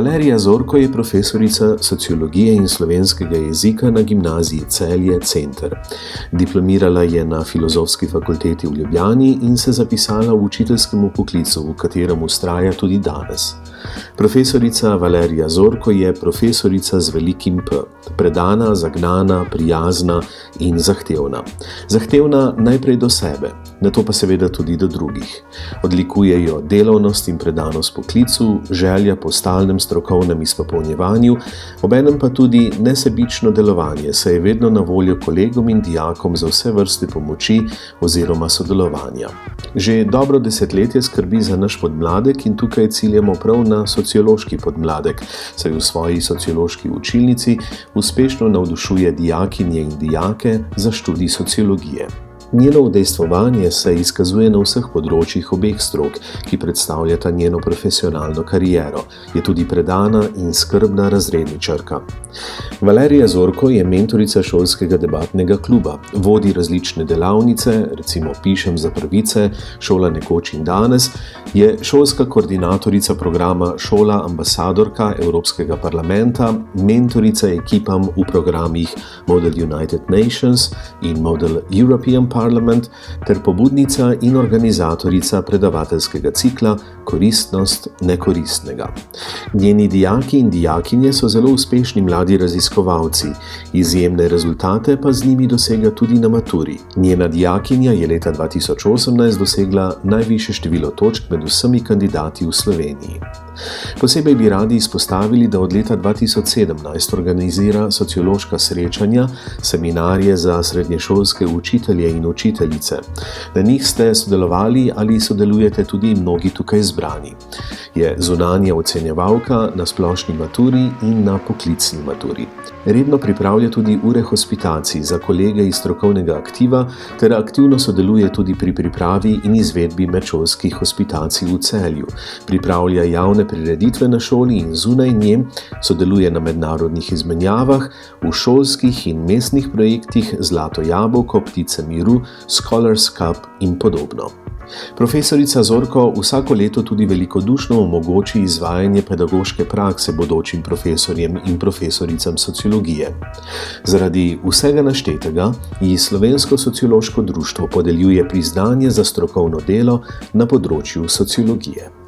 Valerija Zorko je profesorica sociologije in slovenskega jezika na gimnaziji Celje Center. Diplomirala je na Filozofski fakulteti v Ljubljani in se zapisala v učiteljskemu poklicu, v katerem vztraja tudi danes. Profesorica Valerija Zorko je profesorica z velikim P. Predana, zagnana, prijazna in zahtevna. Zahtevna najprej do sebe, nato pa seveda tudi do drugih. Odlikuje jo delovnost in predanost poklicu, želja po stalnem strokovnem izpopolnjevanju, obenem pa tudi nesebično delovanje, saj je vedno na voljo kolegom in dijakom za vse vrste pomoči oziroma sodelovanja. Že dobro desetletje skrbi za naš podmladek in tukaj ciljamo prav na sociološki podmladek, saj v svoji sociološki učilnici uspešno navdušuje dijakinje in dijake za študij sociologije. Njeno udejstvovanje se izkazuje na vseh področjih obeh strok, ki predstavljata njeno profesionalno kariero. Je tudi predana in skrbna razredničarka. Valerija Zorko je mentorica šolskega debatnega kluba, vodi različne delavnice, recimo Pišem za pravice, Šola nekoč in danes, je šolska koordinatorica programa Šola ambasadorka Evropskega parlamenta, mentorica ekipam v programih Model United Nations in Model European Parliament ter pobudnica in organizatorica predavateljskega cikla Koristnost nekoristnega. Njeni dijaki in dijakinje so zelo uspešni mladi raziskovalci, izjemne rezultate pa z njimi dosega tudi na maturi. Njena dijakinja je leta 2018 dosegla najvišje število točk med vsemi kandidati v Sloveniji. Posebej bi radi izpostavili, da od leta 2017 organizira sociološka srečanja, seminarje za srednješolske učitelje in učiteljice. Na njih ste sodelovali ali sodelujete tudi mnogi tukaj zbrani. Je zunanja ocenjevalka na splošni maturi in na poklicni maturi. Redno pripravlja tudi ure hospitacij za kolege iz strokovnega aktiva ter aktivno sodeluje tudi pri pripravi in izvedbi medšolskih hospitacij v Celju. Pripravlja javne prireditve na šoli in zunaj nje, sodeluje na mednarodnih izmenjavah, v šolskih in mestnih projektih Zlato jabolko, Ptice miru, Scholars Cup in podobno. Profesorica Zorko vsako leto tudi velikodušno omogoči izvajanje pedagoške prakse bodočim profesorjem in profesoricam sociologije. Zaradi vsega naštetega ji Slovensko sociološko društvo podeljuje priznanje za strokovno delo na področju sociologije.